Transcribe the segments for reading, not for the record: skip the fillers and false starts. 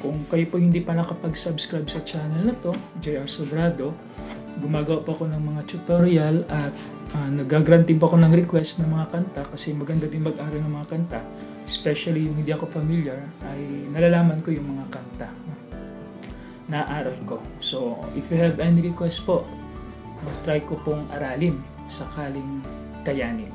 Kung kayo po hindi pa nakapag-subscribe sa channel na to, JR Sobrado, gumagawa po ako ng mga tutorial at nagagrant din po ako ng request ng mga kanta kasi maganda din mag-aral ng mga kanta. Especially yung hindi ako familiar, ay nalalaman ko yung mga kanta na aaral ko. So, if you have any request po, try ko pong aralin sakaling kayanin.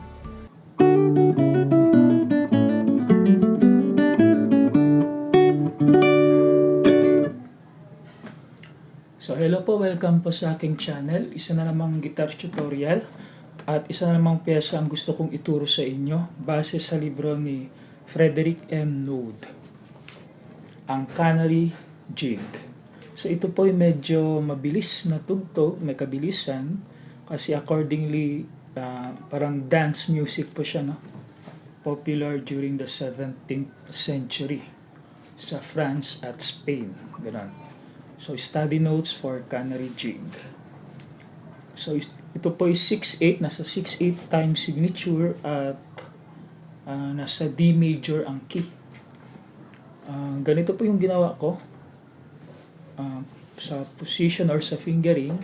So hello po, welcome po sa aking channel. Isa na namang guitar tutorial at isa na namang pyesa ang gusto kong ituro sa inyo base sa libro ni Frederick M. Noad, ang CANARY JIG. So ito po ay medyo mabilis na tugtog, may kabilisan kasi accordingly parang dance music po siya, no? Popular during the 17th century sa France at Spain, ganun. So, study notes for CANARY JIG. So, ito po ay 6/8, nasa 6/8 time signature at nasa D major ang key. Ganito po yung ginawa ko sa position or sa fingering.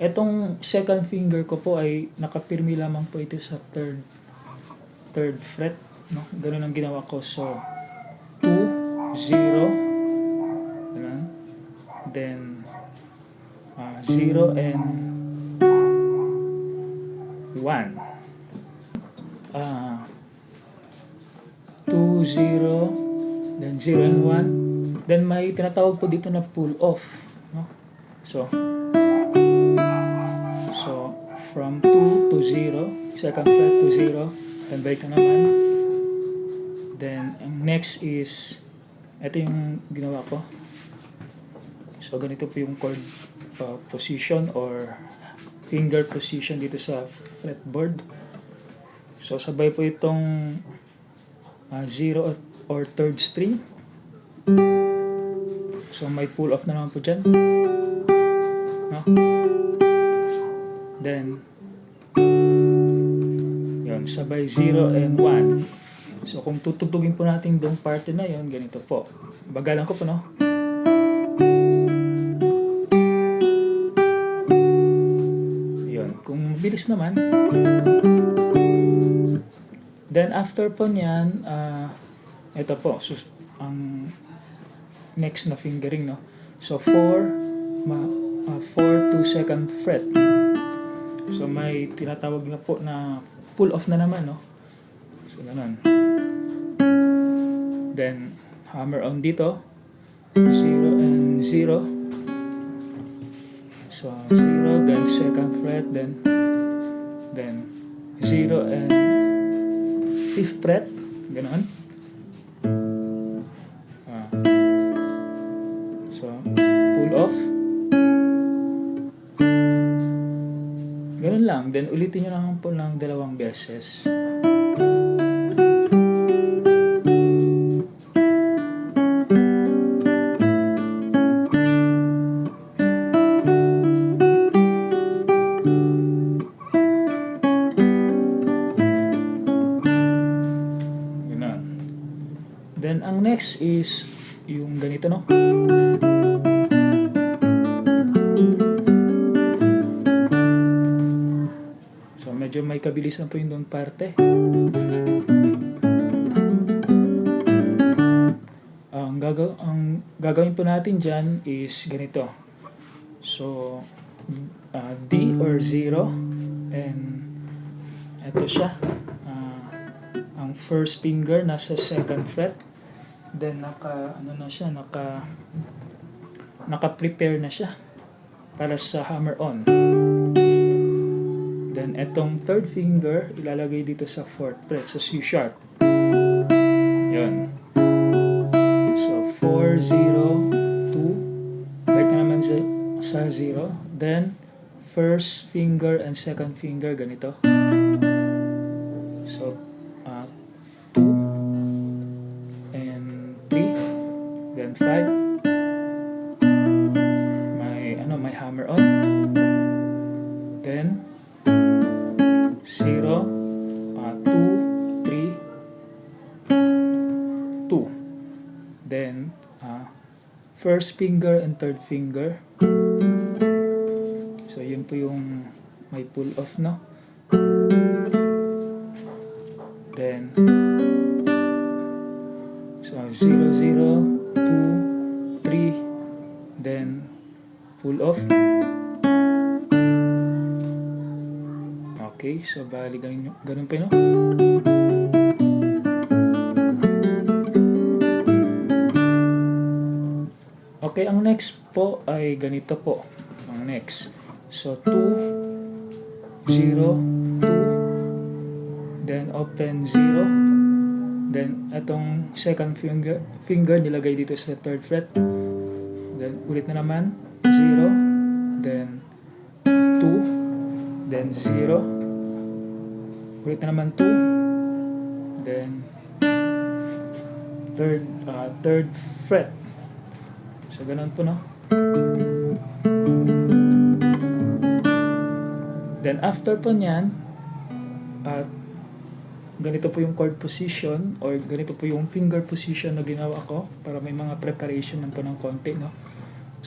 Etong second finger ko po ay nakapirmi lamang po ito sa third fret, no? Ganun ang ginawa ko. So, 0, then 0 and 1, 2, 0, then 0 and 1, then may tinatawag po dito na pull off, no? So from 2 to 0, second fret to 0, then balik na naman. Then ang next is ito yung ginawa ko. So, ganito po yung chord position or finger position dito sa fretboard. So, sabay po itong 0 or third string. So, may pull off na naman po dyan. No? Then, yun, sabay 0 and 1. So, kung tutugtugin po natin doong parte na yon, ganito po. Bagalan ko po, no? Yun. Kung mabilis naman. Then, after po niyan, ito po, ang next na fingering, no? So, 4 to second fret. So, may tinatawag na po na pull off na naman, no? So, ganun. Then, hammer on dito. 0 and 0. So, 0, then second fret, then 0 and 5th fret. Ganon. So, pull off. Ganon lang. Then, ulitin nyo lang po ng 2 beses. Then, ang next is yung ganito, no? So, medyo may kabilisan po yung doon parte. Ang gagawin po natin dyan is ganito. So, D or 0 and ito siya. Ang first finger nasa second fret. Then naka-prepare na siya para sa hammer on. Then etong third finger ilalagay dito sa 4th fret, sa C sharp. Yun. So 4, 0, 2. Balik na naman sa 0. Then first finger and second finger ganito. So 2 and 3, then 5, may hammer on, then 0, 2, 3, 2. Then, first finger and third finger. So, yun po yung may pull off, no? Then, so 0, 0, 2, 3, then pull off. Okay, so bali ganun pa, no? Okay, ang next po ay ganito po. Ang next. So, 2, 0, 2, then open 0, then itong second finger nilagay dito sa third fret, then ulit na naman 0, then 2, then 0, ulit na naman 2, then third fret. So ganun po, no? Then after po nyan, ganito po yung chord position or ganito po yung finger position na ginawa ko para may mga preparation man po ng konti, no?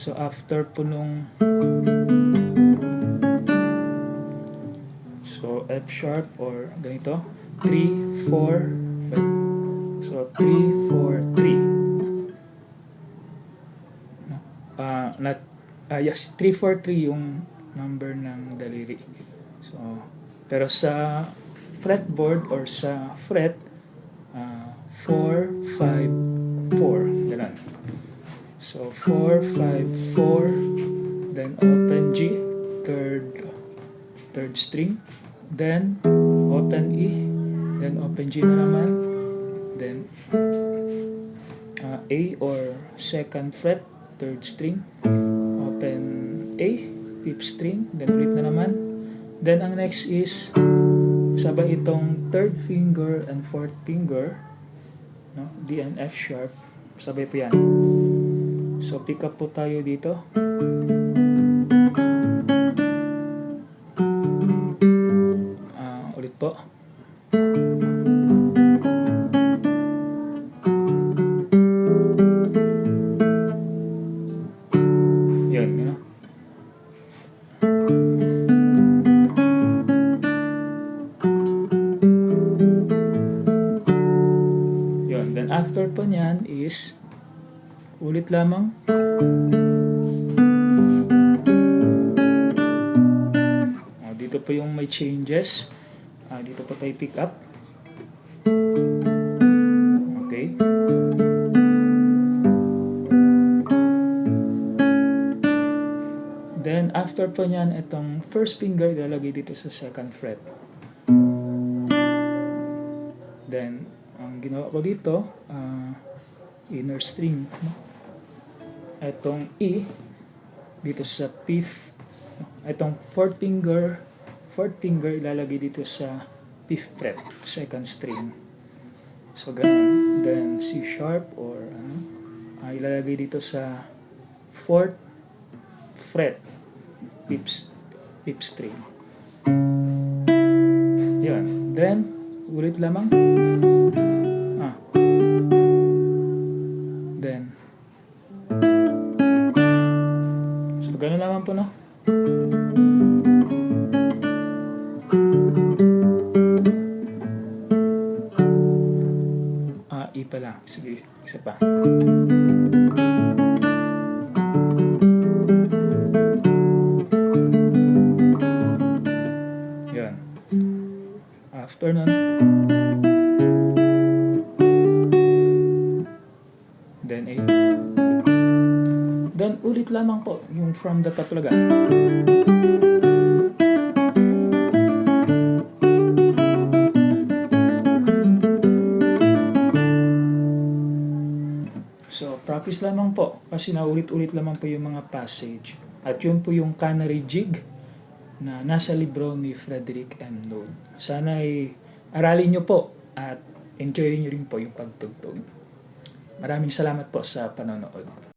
So after po nung F sharp or ganito 3, 4, so 3, 4, 3, yes, 3, 4, 3 yung number ng daliri. So, pero sa fretboard or sa fret, 4, 5, 4. Ganun. So, 4, 5, 4. Then, open G. Third string. Then, open E. Then, open G na naman. Then, A or second fret. Third string. Open A. Fifth string. Then, ulit na naman. Then, ang next is sabay itong third finger and fourth finger, no? D and F sharp. Sabay po yan. So, pick up po tayo dito. Ulit po. Yun, you know? Then after po niyan is ulit lamang. Dito po yung may changes. Dito po tayo pick up. Okay. Then after po niyan, itong first finger ilalagay dito sa second fret. Then ang ginawa ko dito, inner string, no? Itong E dito sa fifth, no? Itong fourth finger ilalagay dito sa fifth fret, second string. So ganun. Then C sharp or ilalagay dito sa fourth fret, fifth string. Yan. Then ulit lamang. Then, so ganun naman po, no? E pa lang. Sige, isa pa. Yan. After nun, then A. Then ulit lamang po yung from the top talaga. So practice lamang po kasi naulit-ulit lamang po yung mga passage. At yun po yung Canary Jig na nasa libro ni Frederick M. Noad. Sana ay aralin nyo po at enjoy nyo rin po yung pagtugtog. Maraming salamat po sa panonood.